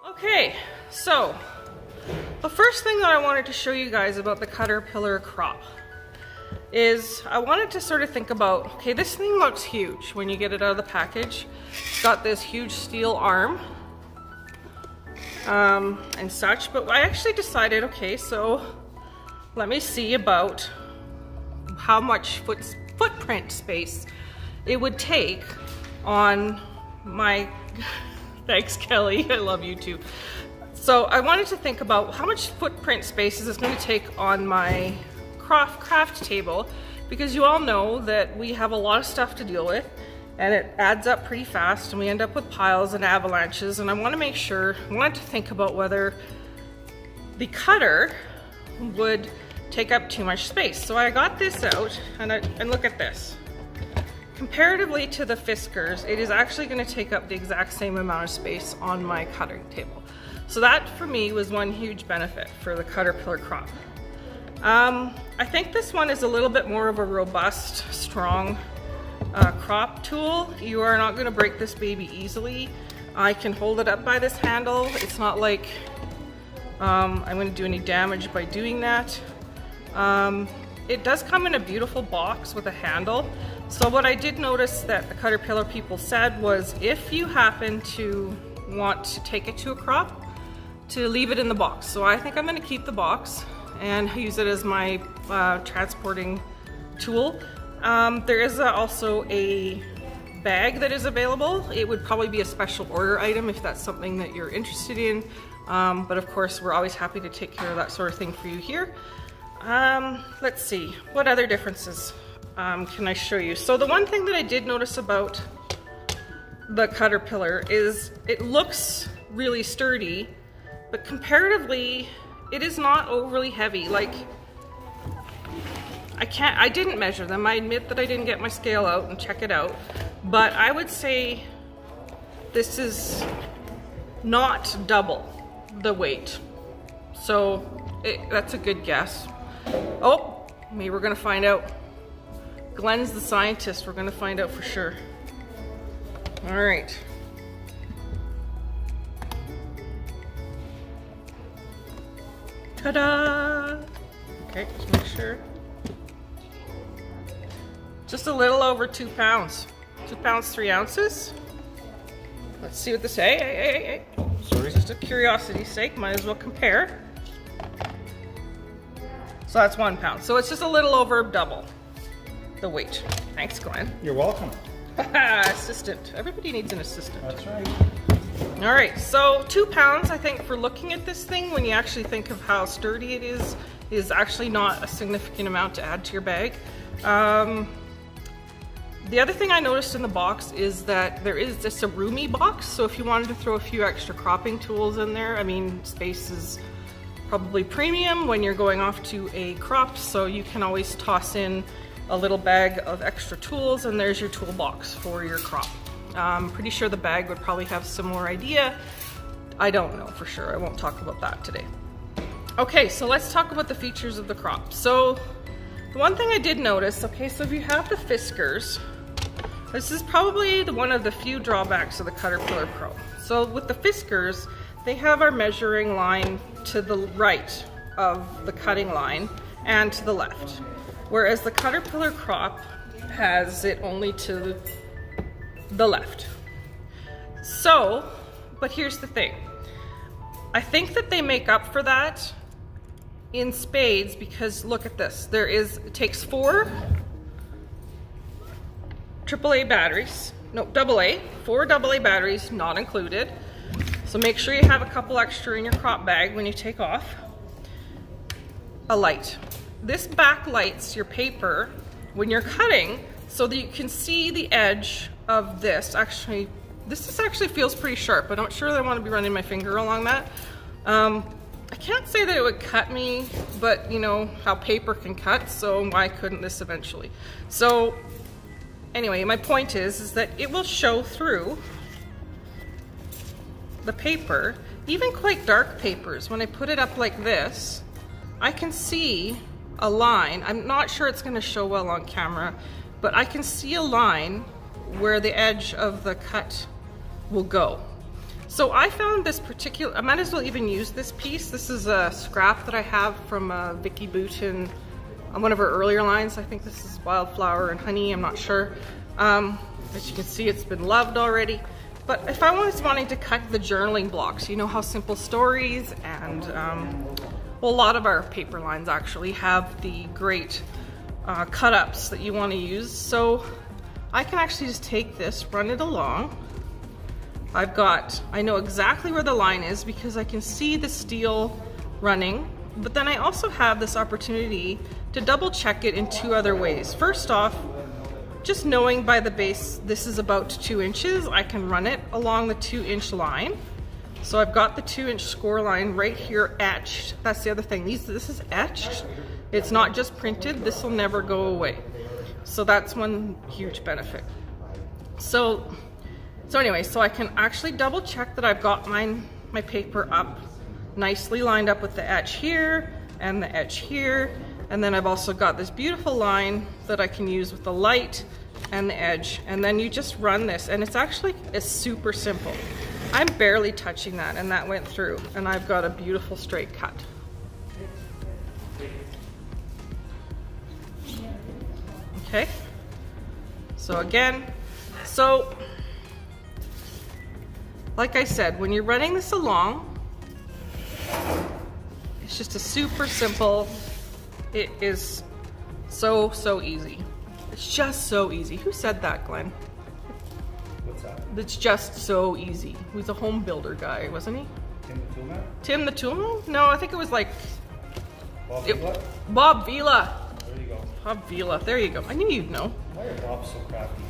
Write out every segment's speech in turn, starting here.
Okay, so the first thing that I wanted to show you guys about the Cutterpillar crop is I wanted to sort of think about, okay, this thing looks huge when you get it out of the package. It's got this huge steel arm and such, but I actually decided, okay, so let me see about how much footprint space it would take on my, thanks Kelly, I love you too. So I wanted to think about how much footprint space is this going to take on my craft table, because you all know that we have a lot of stuff to deal with and it adds up pretty fast and we end up with piles and avalanches, and I want to make sure, I wanted to think about whether the cutter would take up too much space. So I got this out and look at this. Comparatively to the Fiskars, it is actually going to take up the exact same amount of space on my cutting table. So that for me was one huge benefit for the Cutterpillar crop. I think this one is a little bit more of a robust, strong crop tool. You are not going to break this baby easily. I can hold it up by this handle. It's not like I'm going to do any damage by doing that. It does come in a beautiful box with a handle. So what I did notice that the Cutterpillar people said was, if you happen to want to take it to a crop, to leave it in the box. So I think I'm going to keep the box and use it as my transporting tool. There is also a bag that is available. It would probably be a special order item if that's something that you're interested in. But of course, we're always happy to take care of that sort of thing for you here. Let's see, what other differences can I show you? So the one thing that I did notice about the Cutterpillar is it looks really sturdy, but comparatively, it is not overly heavy. Like, I didn't measure them. I admit that I didn't get my scale out and check it out, but I would say this is not double the weight. So that's a good guess. Oh, maybe we're gonna find out. Glenn's the scientist, we're gonna find out for sure. All right. Ta-da! Okay, just make sure. Just a little over 2 pounds. 2 pounds, 3 ounces. Let's see what this, hey. Sorry, just a curiosity's sake, might as well compare. So that's 1 pound. So it's just a little over double the weight. Thanks, Glenn. You're welcome. Assistant. Everybody needs an assistant. That's right. All right, so 2 pounds, I think, for looking at this thing, when you actually think of how sturdy it is actually not a significant amount to add to your bag. The other thing I noticed in the box is that there is this a roomy box, so if you wanted to throw a few extra cropping tools in there, I mean, space is probably premium when you're going off to a crop, so you can always toss in a little bag of extra tools, and there's your toolbox for your crop. I'm pretty sure the bag would probably have a similar idea. I don't know for sure. I won't talk about that today. Okay, so let's talk about the features of the crop. So the one thing I did notice, okay, so if you have the Fiskars, this is probably one of the few drawbacks of the Cutterpillar Pro. So with the Fiskars, they have our measuring line to the right of the cutting line and to the left. Whereas the Cutterpillar crop has it only to the left. So, but here's the thing. I think that they make up for that in spades, because look at this. It takes 4 AAA batteries, no, AA, 4 AA batteries, not included. So make sure you have a couple extra in your crop bag when you take off. A light. This backlights your paper when you're cutting so that you can see the edge of this. Actually, this actually feels pretty sharp. I'm not sure that I want to be running my finger along that. I can't say that it would cut me, but you know how paper can cut, so why couldn't this eventually? So anyway, my point is that it will show through the paper, even quite dark papers. When I put it up like this, I can see a line. I'm not sure it's going to show well on camera, but I can see a line where the edge of the cut will go. So I found this particular, I might as well even use this piece. This is a scrap that I have from Vicky Boutin on one of her earlier lines. I think this is Wildflower and Honey, I'm not sure. As you can see, it's been loved already. But if I was wanting to cut the journaling blocks, you know how Simple Stories and well, a lot of our paper lines actually have the great cut-ups that you want to use. So I can actually just take this, run it along. I know exactly where the line is because I can see the steel running, but then I also have this opportunity to double check it in two other ways. First off, just knowing by the base this is about 2 inches, I can run it along the 2-inch line. So I've got the 2-inch score line right here etched. That's the other thing, this is etched. It's not just printed, this will never go away. So that's one huge benefit. So anyway, so I can actually double check that I've got my paper up nicely lined up with the etch here and the etch here. And then I've also got this beautiful line that I can use with the light and the edge. And then you just run this, and it's super simple. I'm barely touching that, and that went through, and I've got a beautiful straight cut. Okay, so again, like I said, when you're running this along, it's just a super simple, it is so easy. It's just so easy. Who said that, Glenn? What's that? It's just so easy. He was a home builder guy, wasn't he? Tim the Toolman? Tim the Toolman? No, I think it was like Bob Vila? Bob Vila. There you go. Bob Vila. There you go. I knew you'd know. Why are Bob so crafty?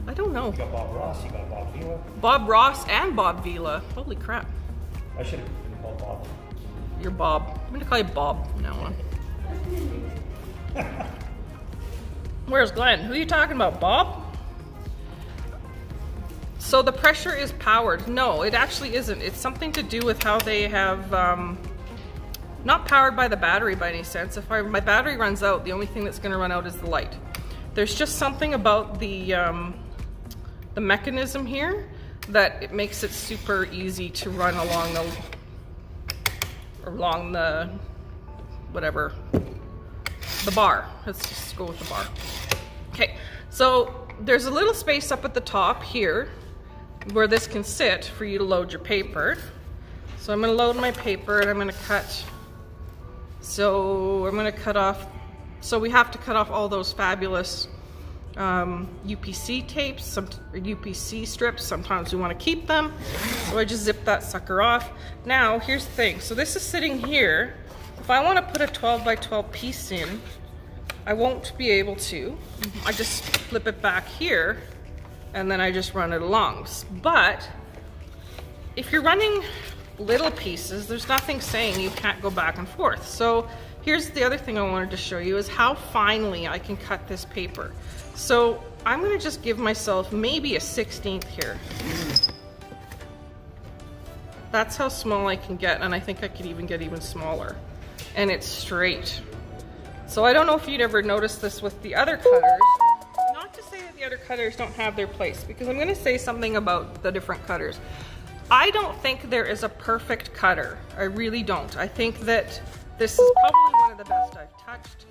I don't know. You got Bob Ross, you got Bob Vila. Bob Ross and Bob Vila. Holy crap. I should have been called Bob. You're Bob. I'm gonna call you Bob from now on. Where's Glenn? Who are you talking about, Bob? So the pressure is powered. No, it actually isn't. It's something to do with how they have, not powered by the battery by any sense. If my battery runs out, the only thing that's gonna run out is the light. There's just something about the mechanism here that it makes it super easy to run along the whatever, the bar. Let's just go with the bar. Okay, so there's a little space up at the top here where this can sit for you to load your paper. So I'm gonna load my paper and I'm gonna cut. So I'm gonna cut off, so we have to cut off all those fabulous UPC tapes, UPC strips. Sometimes we want to keep them. So I just zip that sucker off. Now, here's the thing. So this is sitting here. If I want to put a 12 by 12 piece in, I won't be able to. I just flip it back here and then I just run it along. But if you're running little pieces, there's nothing saying you can't go back and forth. So here's the other thing I wanted to show you is how finely I can cut this paper. So I'm going to just give myself maybe a 1/16 here. That's how small I can get, and I think I could even get even smaller. And it's straight. So I don't know if you'd ever noticed this with the other cutters. Not to say that the other cutters don't have their place, because I'm going to say something about the different cutters. I don't think there is a perfect cutter. I really don't. I think that this is probably one of the best I've touched.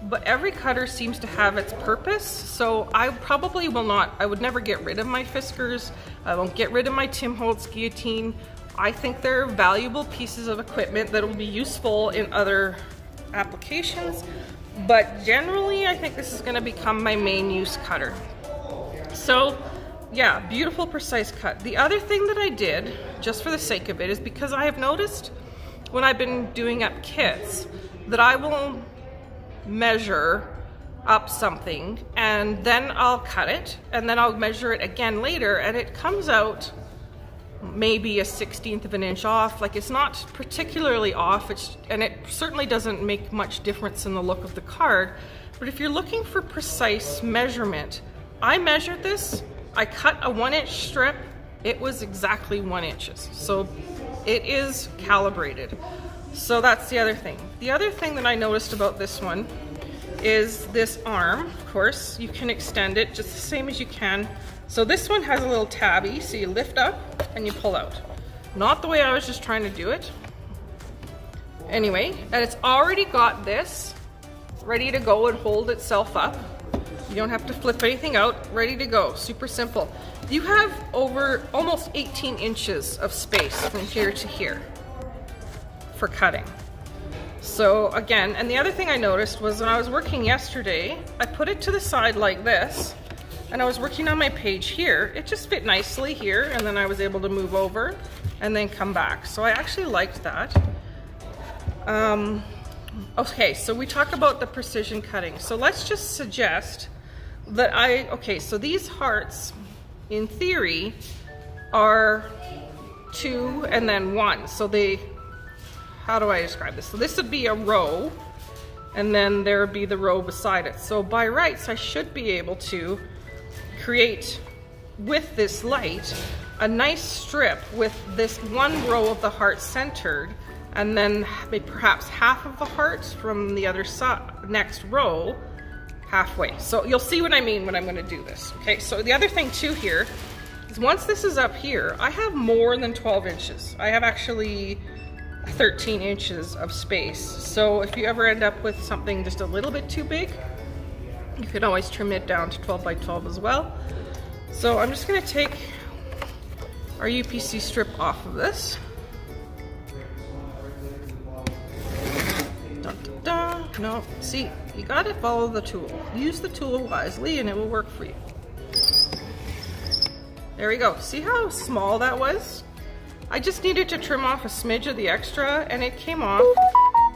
But every cutter seems to have its purpose, so I probably will not, I would never get rid of my Fiskars. I won't get rid of my Tim Holtz guillotine. I think they're valuable pieces of equipment that will be useful in other applications, but generally I think this is going to become my main use cutter. So yeah, beautiful precise cut. The other thing that I did, just for the sake of it, is because I have noticed when I've been doing up kits that I will measure up something and then I'll cut it and then I'll measure it again later and it comes out maybe a 1/16 of an inch off. Like, it's not particularly off, and it certainly doesn't make much difference in the look of the card. But if you're looking for precise measurement, I measured this, I cut a 1-inch strip, it was exactly 1 inch. So it is calibrated. So that's the other thing. The other thing that I noticed about this one is this arm. Of course, you can extend it just the same as you can. So this one has a little tabby, so you lift up and you pull out. Not the way I was just trying to do it. Anyway, and it's already got this ready to go and hold itself up. You don't have to flip anything out, ready to go, super simple. You have over almost 18 inches of space from here to here for cutting. So again, and the other thing I noticed was when I was working yesterday, I put it to the side like this, and I was working on my page here. It just fit nicely here, and then I was able to move over and then come back. So I actually liked that. Okay, so we talk about the precision cutting. So let's just suggest that okay, so these hearts, in theory, are 2 and then 1. So they, how do I describe this? So this would be a row, and then there would be the row beside it. So by rights, I should be able to create, with this light, a nice strip with this one row of the heart centered, and then maybe perhaps half of the hearts from the other side, next row, halfway. So you'll see what I mean when I'm going to do this. Okay, so the other thing too here is once this is up here, I have more than 12 inches. I have actually 13 inches of space. So if you ever end up with something just a little bit too big, you can always trim it down to 12 by 12 as well. So I'm just going to take our UPC strip off of this. No, see, you gotta follow the tool. Use the tool wisely and it will work for you. There we go. See how small that was? I just needed to trim off a smidge of the extra and it came off.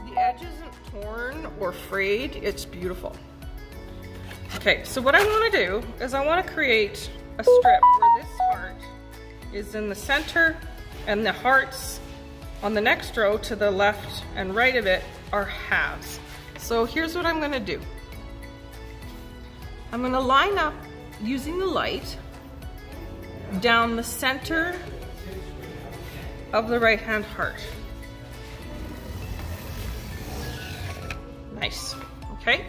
The edge isn't torn or frayed. It's beautiful. Okay, so what I want to do is I want to create a strip where this heart is in the center and the hearts on the next row to the left and right of it are halves. So here's what I'm going to do. I'm going to line up using the light down the center of the right hand heart. Nice. Okay,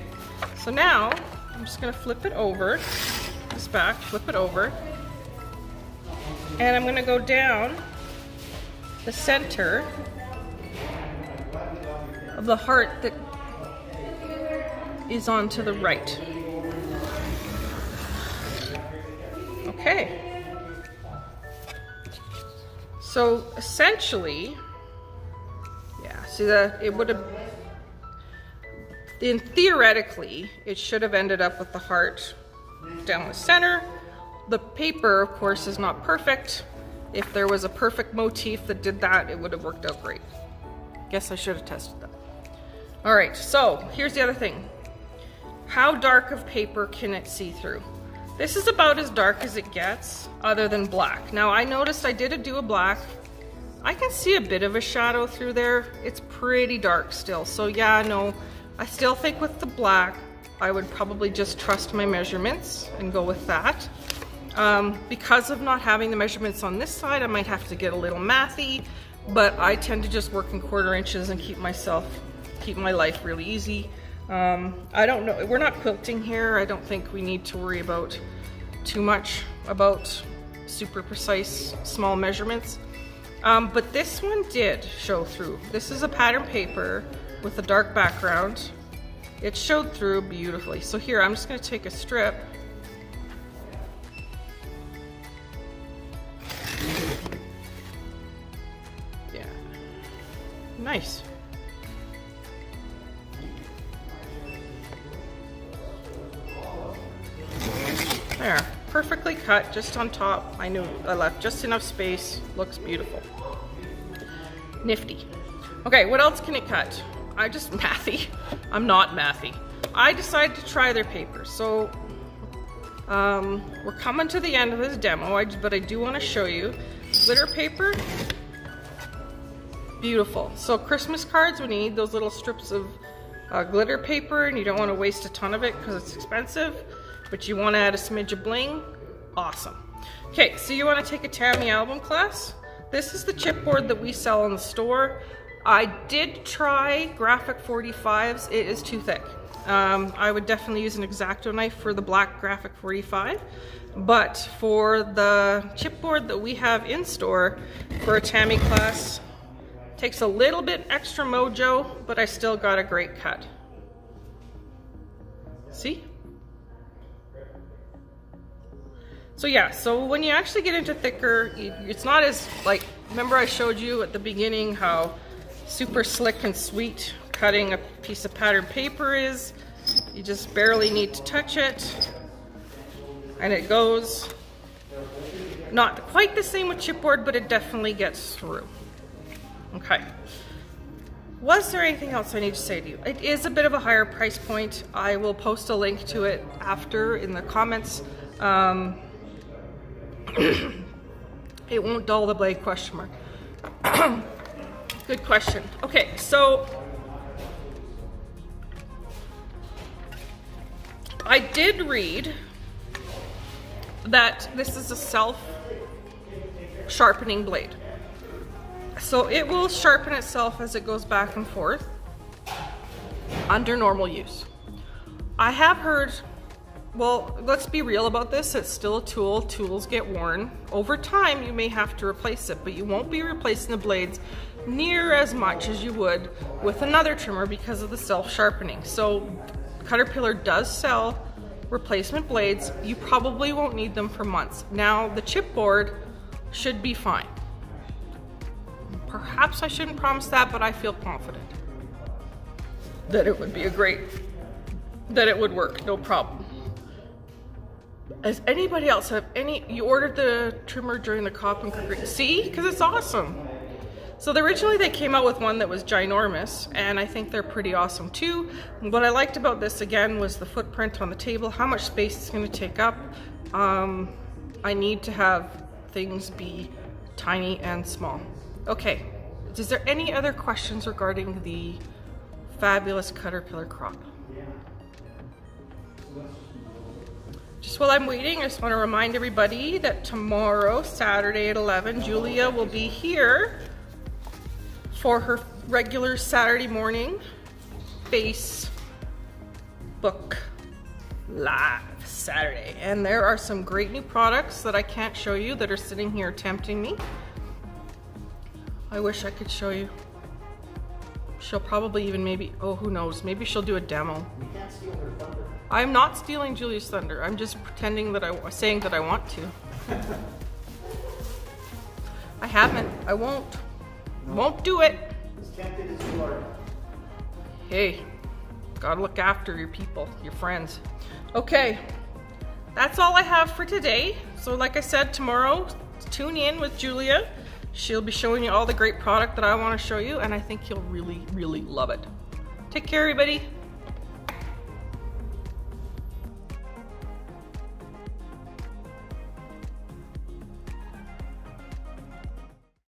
so now I'm just going to flip it over, this back, flip it over, and I'm going to go down the center of the heart that is on to the right. Okay. So essentially, yeah, see that it would have, theoretically, it should have ended up with the heart down the center. The paper, of course, is not perfect. If there was a perfect motif that did that, it would have worked out great. Guess I should have tested that. All right, so here's the other thing. How dark of paper can it see through? This is about as dark as it gets, other than black. Now I noticed I did do a black. I can see a bit of a shadow through there. It's pretty dark still. So yeah, no, I still think with the black, I would probably just trust my measurements and go with that. Because of not having the measurements on this side, I might have to get a little mathy, but I tend to just work in 1/4 inches and keep my life really easy. I don't know, we're not quilting here. I don't think we need to worry about too much about super precise small measurements. But this one did show through. This is a pattern paper with a dark background. It showed through beautifully. So here, I'm just going to take a strip. Yeah, nice. There, perfectly cut, just on top. I knew I left just enough space. Looks beautiful. Nifty. Okay, what else can it cut? mathy. I'm not mathy. I decided to try their paper. So we're coming to the end of this demo, but I do want to show you glitter paper. Beautiful. So Christmas cards, when you need those little strips of glitter paper and you don't want to waste a ton of it because it's expensive, but you want to add a smidge of bling, awesome. Okay, so you want to take a Tammy album class. This is the chipboard that we sell in the store. I did try graphic 45s. It is too thick. I would definitely use an X-Acto knife for the black graphic 45, but for the chipboard that we have in store for a Tammy class, takes a little bit extra mojo, but I still got a great cut. See? So yeah, so when you actually get into thicker, it's not as, like, remember I showed you at the beginning how super slick and sweet cutting a piece of patterned paper is. You just barely need to touch it, and it goes. Not quite the same with chipboard, but it definitely gets through. Okay. Was there anything else I need to say to you? It is a bit of a higher price point. I will post a link to it after in the comments. It won't dull the blade, question mark. Good question. Okay, so I did read that this is a self-sharpening blade. So it will sharpen itself as it goes back and forth under normal use. I have heard, well, let's be real about this, it's still a tool, tools get worn. Over time you may have to replace it, but you won't be replacing the blades near as much as you would with another trimmer because of the self-sharpening. So Cutterpillar does sell replacement blades. You probably won't need them for months. Now the chipboard should be fine. Perhaps I shouldn't promise that, but I feel confident that it would be that it would work, no problem. Does anybody else have you ordered the trimmer during the Cop and Concrete? See, because it's awesome. So originally they came out with one that was ginormous, and I think they're pretty awesome too. What I liked about this again was the footprint on the table, how much space it's going to take up. I need to have things be tiny and small. Okay, is there any other questions regarding the fabulous Cutterpillar crop? Just while I'm waiting, I just want to remind everybody that tomorrow, Saturday at 11, Julia will be here for her regular Saturday morning Facebook Live Saturday. And there are some great new products that I can't show you that are sitting here tempting me. I wish I could show you. She'll probably even maybe, oh, who knows, maybe she'll do a demo. You can't steal her thunder. I'm not stealing Julia's thunder. I'm just pretending that saying that I want to. I haven't. I won't. No. Won't do it. As tempted as you are. Hey, gotta look after your people, your friends. Okay, that's all I have for today. So like I said, tomorrow, tune in with Julia. She'll be showing you all the great product that I want to show you, and I think you'll really, really love it. Take care, everybody.